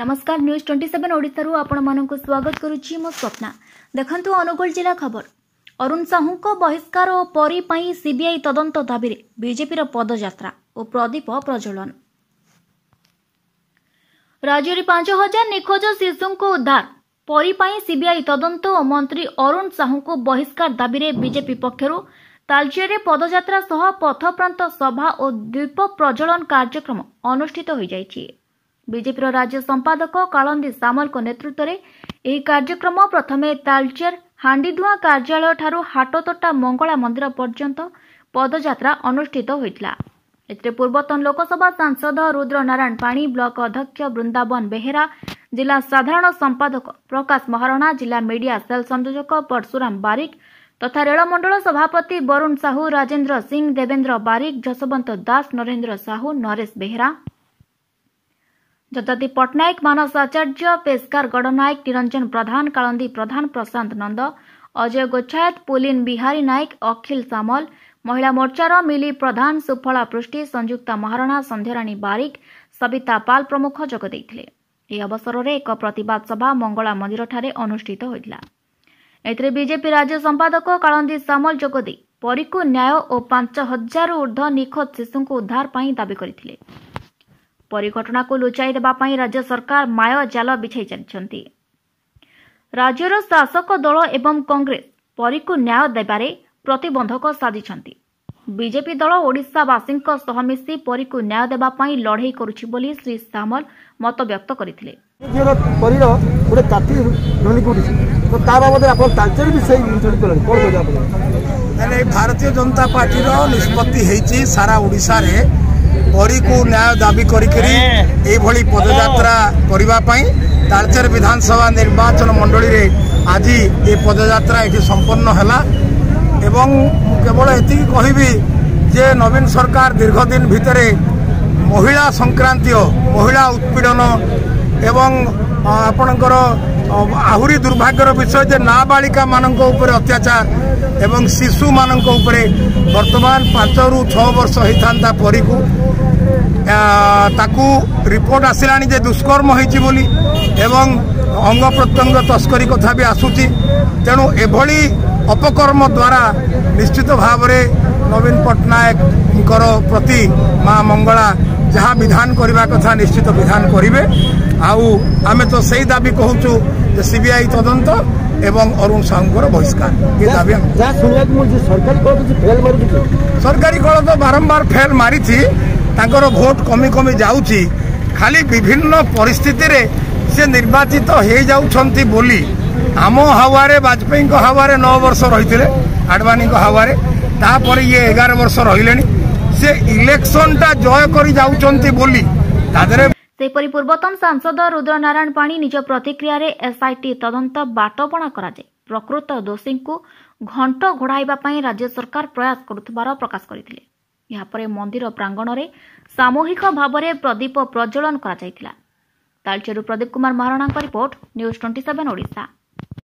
नमस्कार न्यूज 27 ओडिसा रु आपण मानक स्वागत करुच्ची मो स्वप्ना। देखंतु अनुगुल जिला खबर। अरुण साहू को बहिष्कार और परी पई सीबीआई तदंत दाबी रे बीजेपी पदयात्रा और प्रदीप प्रज्वलन। राज्य में 5000 निखोज शिशु को उद्धार परी पई सीबीआई तदंत और मंत्री अरुण साहू को बहिष्कार दाबी रे बीजेपी पक्षरु तालचेर पदयात्रा सह पथप्रांत सभा और दीप प्रज्वलन कार्यक्रम अनुष्ठित हो जाइछि। बीजेपी राज्य संपादक कालंदी सामल को नेतृत्व में यह कार्यक्रम प्रथमे तालचेर हांडीधुआ कार्यालय ठारू हाटतोटा मंगला मंदिर पर्यंत पदयात्रा अनुष्ठित होइतला। एथिरे पूर्वतन लोकसभा सांसद रुद्र नारायण पाणी, ब्लॉक अध्यक्ष वृंदावन बेहेरा, जिला साधारण संपादक प्रकाश महाराणा, जिला मीडिया सेल संयोजक परशुराम बारिक तथा रेलमंडल सभापति वरुण साहू, राजेंद्र सिंह, देवेंद्र बारिक, जसवंत दास, नरेंद्र साहू, नरेश बेहेरा, जताती पट्टनायक, मानस आचार्य, पेशकार गड़नायक, निरंजन प्रधान, कालंदी प्रधान, प्रशांत नंद, अजय गोच्छायत, पुलिन बिहारी नायक, अखिल सामल, महिला मोर्चार मिली प्रधान, सुफला पृष्टि, संयुक्ता महाराणा, संध्याराणी बारिक, सविता पाल प्रमुख जोग देइथिले। यह अवसर में एक प्रतिवाद सभा मंगला मंदिर ठारे अनुष्ठित होइतला। एथिरे बीजेपी राज्य संपादक कालंदी सामल जोग दे परी को न्याय और 5000 ऊर्ध्व निखोज शिशु को उद्धार पाई दाबी करथिले। परी घटना को लुचाई देबा पाई राज्य सरकार माया जाल बिछाई चलछंती। राज्यर शासक दल एवं कांग्रेस परी को न्याय देबारे प्रतिबंधक साजिछंती। बीजेपी दल ओडिशावासी सह मिसी परी को न्याय देबा पाई लड़ाई करुछि बोली श्री सामल मत व्यक्त करथिले। भारतीय जनता पार्टी निष्पत्ति हेछि सारा ओडिशा रे परी को न्याय दाबी करी पदयात्रा करने तालचेर विधानसभा निर्वाचन मंडली रे आज ये पदयात्रा ये संपन्न है। एवं केवल एति कहबी जे नवीन सरकार दीर्घ दिन भितर महिला संक्रांतीय महिला उत्पीड़न एवं आपणकर आहुरी दुर्भाग्यर विषय जे नाबालिका मानक ऊपर अत्याचार एवं शिशु मानक ऊपर वर्तमान 5 ରୁ 6 वर्ष होता परी को ताकू रिपोर्ट आसिलानी जे दुष्कर्म होइछि बोली एवं अंग प्रत्यंग तस्करी कथा भी आसुची। तेणु एभली अपकर्म द्वारा निश्चित भाव में नवीन पट्टनायक प्रति माँ मंगला जहाँ विधान करने कथा निश्चित विधान करेंगे। आमे तो सही दाबी कहूँ जे सीबीआई तदंत एवं अरुण साहू बहिष्कार ये दाबी सरकारी कल तो बारंबार फेल मारी तांकर भोट कमी कमी जाउची खाली विभिन्न परिस्थिति रे से निर्वाचित हो जाउछंती बोली आम हावारे वाजपेयी को हावारे 9 वर्ष रही आडवाणी को हावारे तापर ये 11 वर्ष रहिले से इलेक्शन टा जय करी जाउछंती बोली तादरे सेपरी पूर्वतन सांसद रुद्र नारायण पाणी निज प्रतिक्रिया रे एसआईटी तदंत बाटबणा कराजे प्रकृत दोषी को घंट घोड़ाइबा पई राज्य सरकार प्रयास करुथबार प्रकाश करथिले। यहाँ पर मंदिर प्रांगण में सामूहिक भाव में प्रदीप प्रज्वलन करा जायतिला। तालचेरु प्रदीप कुमार महाराणा रिपोर्ट न्यूज 27 ओडिशा।